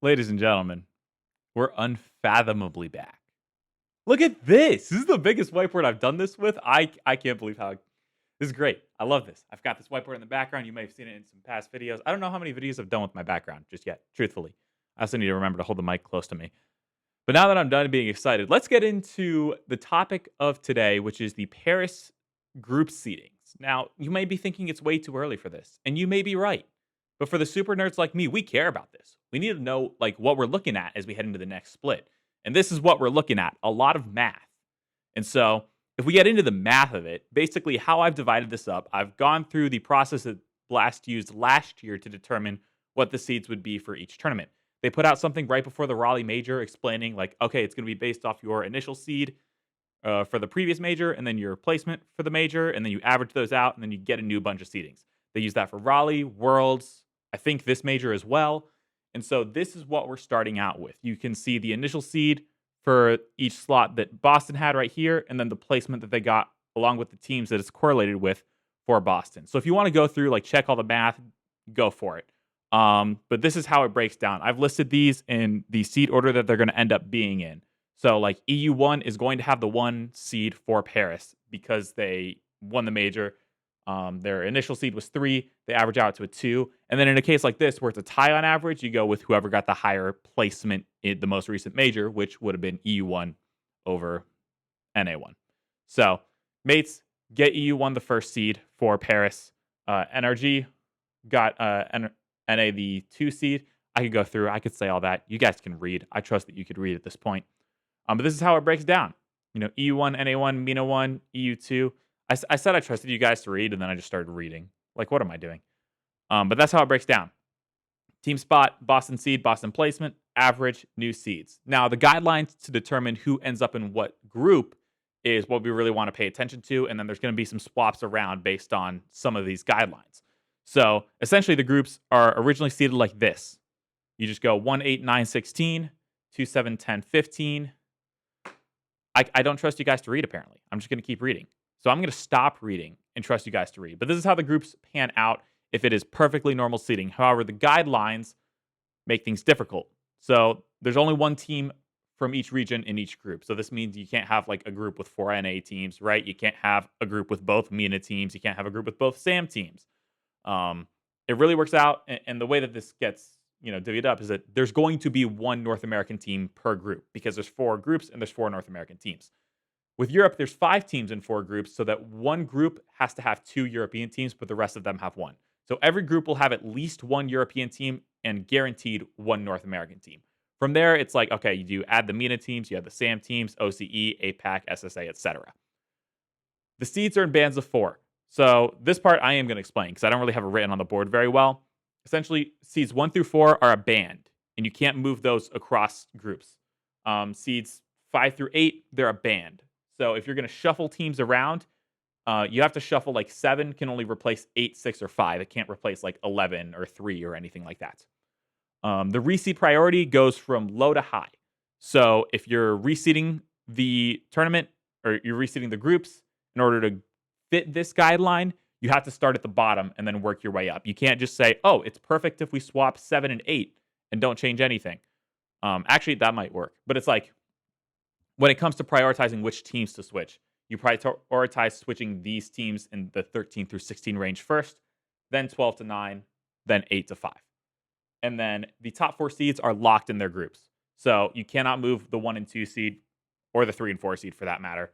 Ladies and gentlemen, we're unfathomably back. Look at this. This is the biggest whiteboard I've done this with. I can't believe how this is great. I love this. I've got this whiteboard in the background. You may have seen it in some past videos. I don't know how many videos I've done with my background just yet, truthfully. I also need to remember to hold the mic close to me. But now that I'm done being excited, let's get into the topic of today, which is the Paris group seedings. Now, you may be thinking it's way too early for this, and you may be right. But for the super nerds like me, we care about this. We need to know like what we're looking at as we head into the next split. And this is what we're looking at, a lot of math. And so, if we get into the math of it, basically how I've divided this up, I've gone through the process that Blast used last year to determine what the seeds would be for each tournament. They put out something right before the Raleigh Major explaining, like, okay, it's going to be based off your initial seed for the previous major, and then your placement for the major, and then you average those out, and then you get a new bunch of seedings. They use that for Raleigh, Worlds, I think this major as well. And so this is what we're starting out with. You can see the initial seed for each slot that Boston had right here, and then the placement that they got along with the teams that it's correlated with for Boston. So if you want to go through, like check all the math, go for it. But this is how it breaks down. I've listed these in the seed order that they're going to end up being in. So like EU1 is going to have the 1 seed for Paris because they won the major. Their initial seed was 3. They average out to a 2. And then in a case like this, where it's a tie on average, you go with whoever got the higher placement in the most recent major, which would have been EU1 over NA1. So, mates, get EU1 the first seed for Paris. NRG got NA the 2 seed. I could go through. I could say all that. You guys can read. I trust that you could read at this point. But this is how it breaks down. You know, EU1, NA1, MENA1, EU2. I said I trusted you guys to read, and then I just started reading. Like, what am I doing? But that's how it breaks down. Team spot, Boston seed, Boston placement, average, new seeds. Now, the guidelines to determine who ends up in what group is what we really want to pay attention to, and then there's going to be some swaps around based on some of these guidelines. So, essentially, the groups are originally seeded like this. You just go 1, 8, 9, 16, 2, 7, 10, 15. I don't trust you guys to read, apparently. I'm just going to keep reading. So I'm going to stop reading and trust you guys to read. But this is how the groups pan out if it is perfectly normal seeding. However, the guidelines make things difficult. So there's only one team from each region in each group. So this means you can't have like a group with 4 NA teams, right? You can't have a group with both MENA teams. You can't have a group with both SAM teams. It really works out. And the way that this gets divvied up is that there's going to be one North American team per group because there's 4 groups and there's 4 North American teams. With Europe, there's 5 teams in 4 groups, so that one group has to have 2 European teams, but the rest of them have 1. So every group will have at least 1 European team and guaranteed 1 North American team. From there, it's like, okay, you do add the MENA teams, you have the SAM teams, OCE, APAC, SSA, etc. The seeds are in bands of 4. So this part I am going to explain because I don't really have it written on the board very well. Essentially, seeds 1 through 4 are a band, and you can't move those across groups. Seeds 5 through 8, they're a band. So if you're going to shuffle teams around, you have to shuffle like 7 can only replace 8, 6, or 5. It can't replace like 11 or 3 or anything like that. The reseed priority goes from low to high. So if you're reseeding the tournament or you're reseeding the groups, in order to fit this guideline, you have to start at the bottom and then work your way up. You can't just say, oh, it's perfect if we swap 7 and 8 and don't change anything. Actually, that might work. But it's like, when it comes to prioritizing which teams to switch, you prioritize switching these teams in the 13 through 16 range first, then 12 to 9, then 8 to 5. And then the top 4 seeds are locked in their groups. So you cannot move the 1 and 2 seed or the 3 and 4 seed for that matter,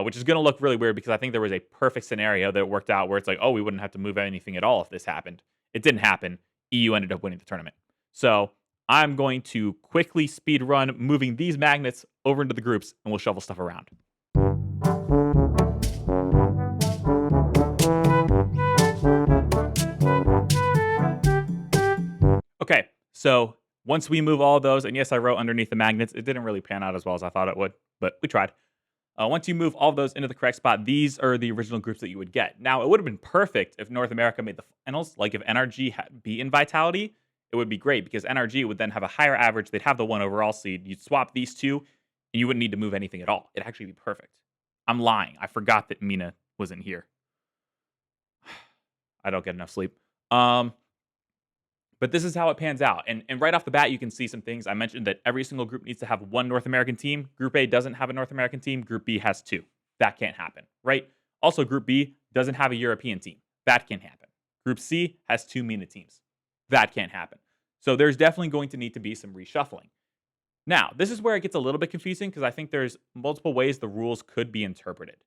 which is going to look really weird because I think there was a perfect scenario that worked out where it's like, oh, we wouldn't have to move anything at all if this happened. It didn't happen. EU ended up winning the tournament. So I'm going to quickly speed run moving these magnets over into the groups, and we'll shuffle stuff around. Okay, so once we move all those, and yes, I wrote underneath the magnets. It didn't really pan out as well as I thought it would, but we tried. Once you move all of those into the correct spot, these are the original groups that you would get. Now, it would have been perfect if North America made the finals. Like if NRG had beaten Vitality, it would be great because NRG would then have a higher average. They'd have the 1 overall seed. You'd swap these 2, and you wouldn't need to move anything at all. It'd actually be perfect. I'm lying. I forgot that MENA was in here. I don't get enough sleep. But this is how it pans out. And right off the bat, you can see some things. I mentioned that every single group needs to have one North American team. Group A doesn't have a North American team. Group B has two. That can't happen, right? Also, Group B doesn't have a European team. That can't happen. Group C has two MENA teams. That can't happen. So there's definitely going to need to be some reshuffling. Now, this is where it gets a little bit confusing because I think there's multiple ways the rules could be interpreted.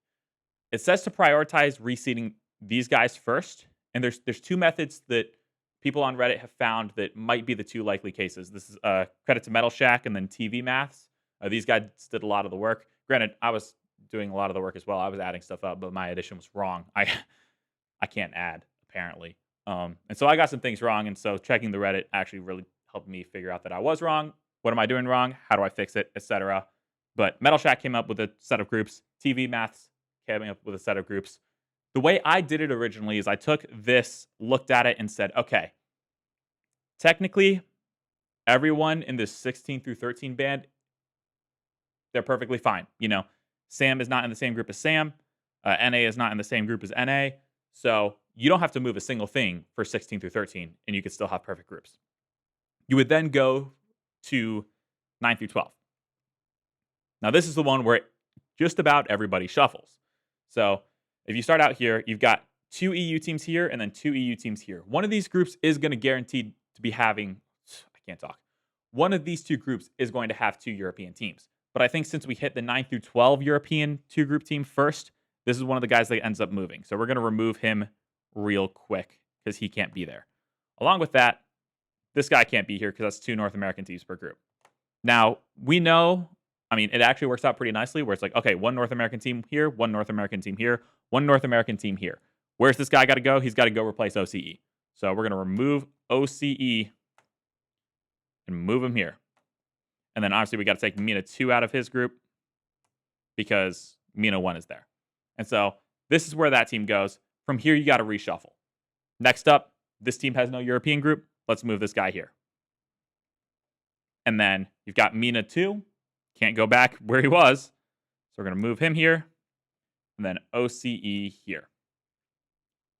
It says to prioritize reseeding these guys first, and there's two methods that people on Reddit have found that might be the two likely cases. This is credit to Metal Shack and then TV Maths. These guys did a lot of the work. Granted, I was doing a lot of the work as well. I was adding stuff up, but my addition was wrong. I can't add apparently, and so I got some things wrong. And so checking the Reddit actually really helped me figure out that I was wrong. What am I doing wrong? How do I fix it, etc. But Metal Shack came up with a set of groups. TV Maths came up with a set of groups. The way I did it originally is I took this, looked at it, and said, okay, technically, everyone in this 16 through 13 band, they're perfectly fine. Sam is not in the same group as Sam. NA is not in the same group as NA. So you don't have to move a single thing for 16 through 13, and you could still have perfect groups. You would then go to 9 through 12. Now, this is the one where just about everybody shuffles. So if you start out here, you've got two EU teams here and then two EU teams here. One of these groups is going to guarantee to be having, I can't talk. One of these two groups is going to have two European teams. But I think since we hit the 9 through 12 European two-group team first, this is one of the guys that ends up moving. So we're going to remove him real quick because he can't be there. Along with that, this guy can't be here because that's two North American teams per group. Now, we know, it actually works out pretty nicely where it's like, okay, one North American team here, one North American team here, one North American team here. Where's this guy got to go? He's got to go replace OCE. So we're going to remove OCE and move him here. And then obviously we got to take MENA 2 out of his group because MENA 1 is there. And so this is where that team goes. From here, you got to reshuffle. Next up, this team has no European group. Let's move this guy here. And then you've got MENA 2. Can't go back where he was. So we're going to move him here. And then OCE here.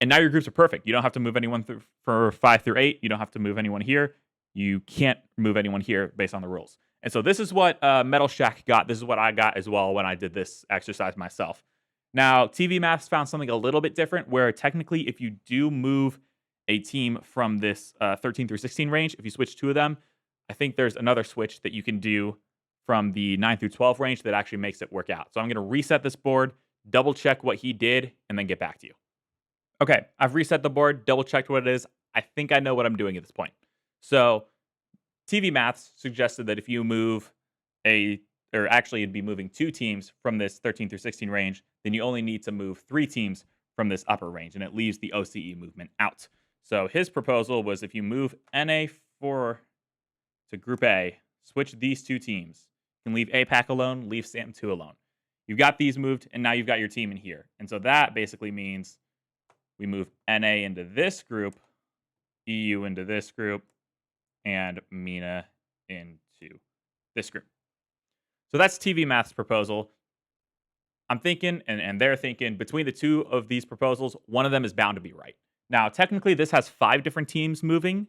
And now your groups are perfect. You don't have to move anyone for 5 through 8. You don't have to move anyone here. You can't move anyone here based on the rules. And so this is what Metal Shack got. This is what I got as well when I did this exercise myself. Now, TV Maths found something a little bit different where technically if you do move a team from this 13 through 16 range, if you switch two of them, I think there's another switch that you can do from the 9 through 12 range that actually makes it work out. So I'm going to reset this board, double check what he did, and then get back to you. Okay, I've reset the board, double checked what it is. I think I know what I'm doing at this point. So TV Maths suggested that if you move it'd be moving two teams from this 13 through 16 range, then you only need to move three teams from this upper range, and it leaves the OCE movement out. So his proposal was if you move NA4 to Group A, switch these two teams. You can leave APAC alone, leave SAM2 alone. You've got these moved, and now you've got your team in here. And so that basically means we move NA into this group, EU into this group, and MENA into this group. So that's TV Math's proposal. I'm thinking, and they're thinking, between the two of these proposals, one of them is bound to be right. Now, technically, this has 5 different teams moving,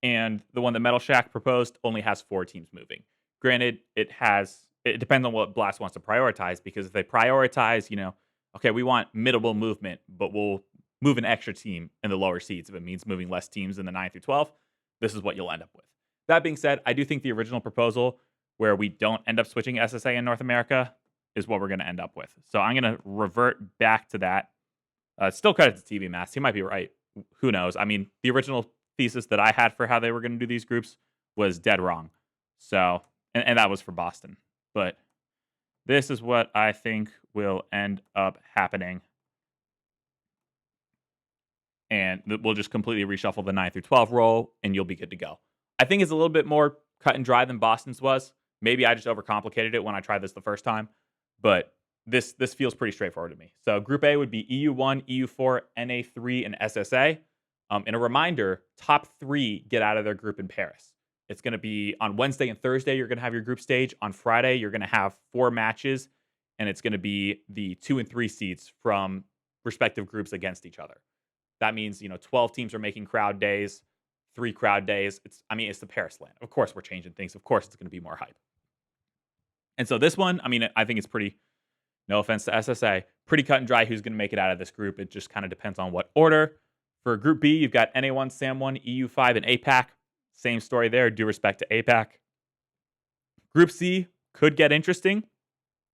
and the one that Metal Shack proposed only has 4 teams moving. Granted, it depends on what Blast wants to prioritize, because if they prioritize, okay, we want middable movement, but we'll move an extra team in the lower seeds if it means moving less teams in the 9 through 12, this is what you'll end up with. That being said, I do think the original proposal where we don't end up switching SSA in North America is what we're going to end up with. So I'm going to revert back to that. Still credit to TV Maths. He might be right. Who knows? The original thesis that I had for how they were going to do these groups was dead wrong. So, and that was for Boston. But this is what I think will end up happening. And we'll just completely reshuffle the 9 through 12 roll, and you'll be good to go. I think it's a little bit more cut and dry than Boston's was. Maybe I just overcomplicated it when I tried this the first time, but this feels pretty straightforward to me. So Group A would be EU1, EU4, NA3, and SSA. And a reminder, top 3 get out of their group in Paris. It's going to be on Wednesday and Thursday, you're going to have your group stage. On Friday, you're going to have 4 matches, and it's going to be the 2 and 3 seeds from respective groups against each other. That means, 12 teams are making crowd days. 3 crowd days. It's the Paris land. Of course, we're changing things. Of course, it's going to be more hype. And so this one, I think it's pretty. No offense to SSA, pretty cut and dry who's going to make it out of this group. It just kind of depends on what order. For Group B, you've got NA1, SAM1, EU5, and APAC. Same story there. Due respect to APAC. Group C could get interesting.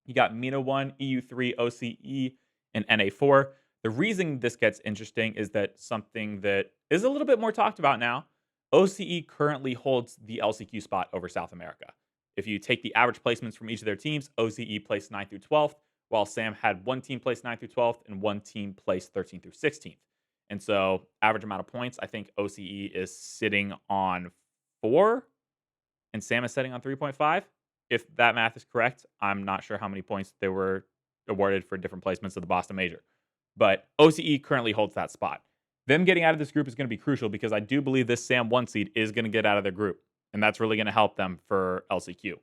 You got MENA1, EU3, OCE, and NA4. The reason this gets interesting is that something that is a little bit more talked about now. OCE currently holds the LCQ spot over South America. If you take the average placements from each of their teams, OCE placed 9th through 12th, while SAM had one team placed 9th through 12th and one team placed 13th through 16th. And so, average amount of points, I think OCE is sitting on 4, and SAM is sitting on 3.5. If that math is correct, I'm not sure how many points they were awarded for different placements of the Boston Major. But OCE currently holds that spot. Them getting out of this group is going to be crucial because I do believe this SAM 1 seed is going to get out of their group. And that's really going to help them for LCQ.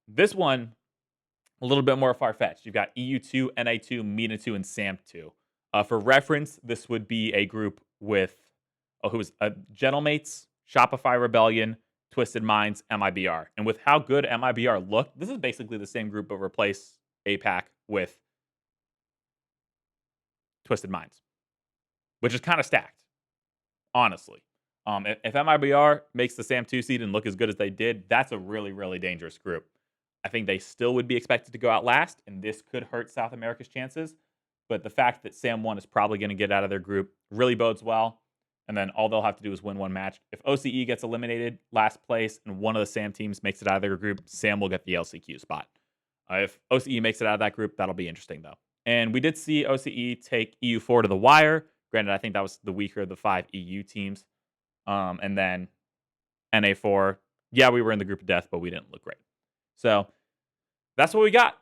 This one, a little bit more far-fetched. You've got EU2, NA2, MENA2, and SAM2. For reference, this would be a group with Gentlemates, Shopify Rebellion, Twisted Minds, MIBR. And with how good MIBR looked, this is basically the same group, but replace APAC with Twisted Minds, which is kind of stacked, honestly. If MIBR makes the SAM 2 seed and look as good as they did, that's a really, really dangerous group. I think they still would be expected to go out last, and this could hurt South America's chances. But the fact that SAM 1 is probably going to get out of their group really bodes well. And then all they'll have to do is win one match. If OCE gets eliminated last place and one of the SAM teams makes it out of their group, SAM will get the LCQ spot. If OCE makes it out of that group, that'll be interesting, though. And we did see OCE take EU4 to the wire. Granted, I think that was the weaker of the 5 EU teams. And then NA4, yeah, we were in the group of death, but we didn't look great. So that's what we got.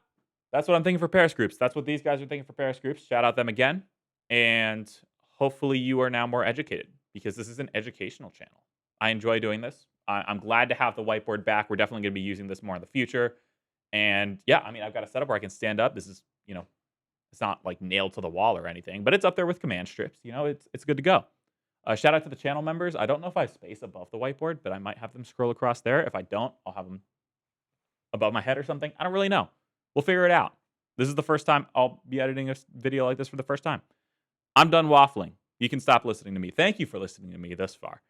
That's what I'm thinking for Paris groups. That's what these guys are thinking for Paris groups. Shout out them again. And hopefully you are now more educated because this is an educational channel. I enjoy doing this. I'm glad to have the whiteboard back. We're definitely going to be using this more in the future. And yeah, I've got a setup where I can stand up. This is, it's not like nailed to the wall or anything, but it's up there with command strips. It's good to go. Shout out to the channel members. I don't know if I have space above the whiteboard, but I might have them scroll across there. If I don't, I'll have them above my head or something. I don't really know. We'll figure it out. This is the first time I'll be editing a video like this for the first time. I'm done waffling. You can stop listening to me. Thank you for listening to me thus far.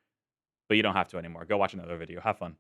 But you don't have to anymore. Go watch another video. Have fun.